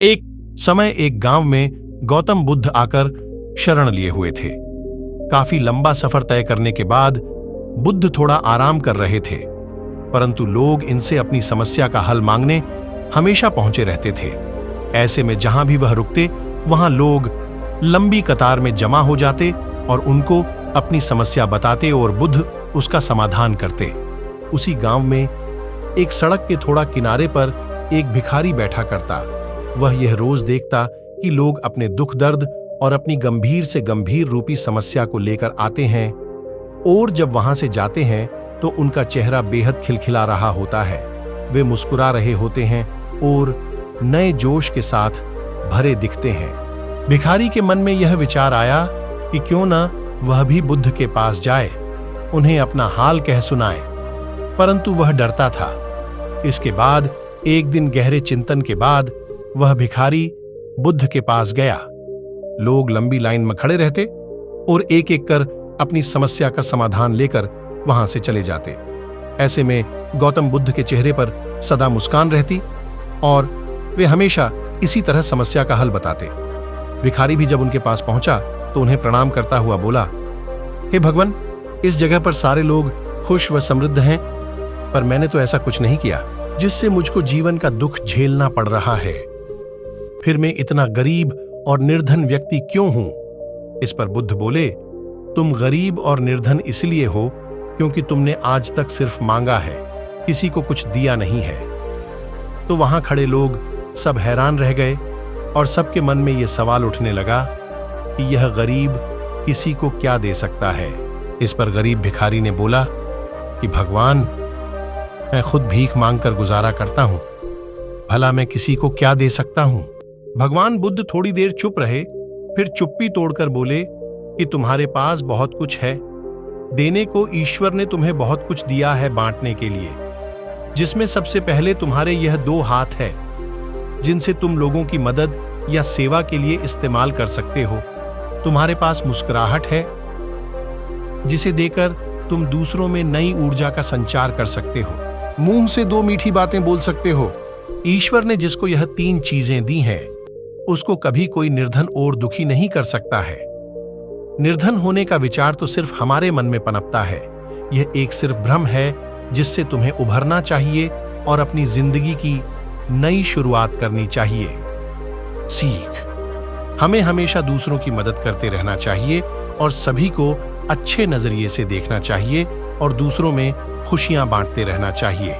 एक समय एक गांव में गौतम बुद्ध आकर शरण लिए हुए थे। काफी लंबा सफर तय करने के बाद बुद्ध थोड़ा आराम कर रहे थे, परंतु लोग इनसे अपनी समस्या का हल मांगने हमेशा पहुंचे रहते थे। ऐसे में जहां भी वह रुकते वहां लोग लंबी कतार में जमा हो जाते और उनको अपनी समस्या बताते और बुद्ध उसका समाधान करते। उसी गांव में एक सड़क के थोड़ा किनारे पर एक भिखारी बैठा करता। वह यह रोज देखता कि लोग अपने दुख दर्द और अपनी गंभीर से गंभीर रूपी समस्या को लेकर आते हैं, और जब वहां से जाते हैं तो उनका चेहरा बेहद खिलखिला रहा होता है। वे मुस्कुरा रहे होते हैं और नए जोश के साथ भरे दिखते हैं। भिखारी के मन में यह विचार आया कि क्यों न वह भी बुद्ध के पास जाए, उन्हें अपना हाल कह सुनाए, परंतु वह डरता था। इसके बाद एक दिन गहरे चिंतन के बाद वह भिखारी बुद्ध के पास गया। लोग लंबी लाइन में खड़े रहते और एक एक कर अपनी समस्या का समाधान लेकर वहां से चले जाते। ऐसे में गौतम बुद्ध के चेहरे पर सदा मुस्कान रहती और वे हमेशा इसी तरह समस्या का हल बताते। भिखारी भी जब उनके पास पहुंचा तो उन्हें प्रणाम करता हुआ बोला, हे भगवान, इस जगह पर सारे लोग खुश व समृद्ध हैं, पर मैंने तो ऐसा कुछ नहीं किया जिससे मुझको जीवन का दुख झेलना पड़ रहा है। फिर मैं इतना गरीब और निर्धन व्यक्ति क्यों हूं? इस पर बुद्ध बोले, तुम गरीब और निर्धन इसलिए हो क्योंकि तुमने आज तक सिर्फ मांगा है, किसी को कुछ दिया नहीं है। तो वहां खड़े लोग सब हैरान रह गए और सबके मन में यह सवाल उठने लगा कि यह गरीब किसी को क्या दे सकता है। इस पर गरीब भिखारी ने बोला कि भगवान, मैं खुद भीख मांगकर गुजारा करता हूं, भला मैं किसी को क्या दे सकता हूं? भगवान बुद्ध थोड़ी देर चुप रहे, फिर चुप्पी तोड़कर बोले कि तुम्हारे पास बहुत कुछ है, देने को ईश्वर ने तुम्हें बहुत कुछ दिया है बांटने के लिए, जिसमें सबसे पहले तुम्हारे यह 2 हाथ है जिनसे तुम लोगों की मदद या सेवा के लिए इस्तेमाल कर सकते हो। तुम्हारे पास मुस्कुराहट है जिसे देकर तुम दूसरों में नई ऊर्जा का संचार कर सकते हो। मुंह से 2 मीठी बातें बोल सकते हो। ईश्वर ने जिसको यह 3 चीजें दी हैं, उसको कभी कोई निर्धन और दुखी नहीं कर सकता है। निर्धन होने का विचार तो सिर्फ हमारे मन में पनपता है। यह एक सिर्फ भ्रम है जिससे तुम्हें उभरना चाहिए और अपनी जिंदगी की नई शुरुआत करनी चाहिए। सीख, हमें हमेशा दूसरों की मदद करते रहना चाहिए और सभी को अच्छे नजरिए से देखना चाहिए और दूसरों में खुशियां बांटते रहना चाहिए।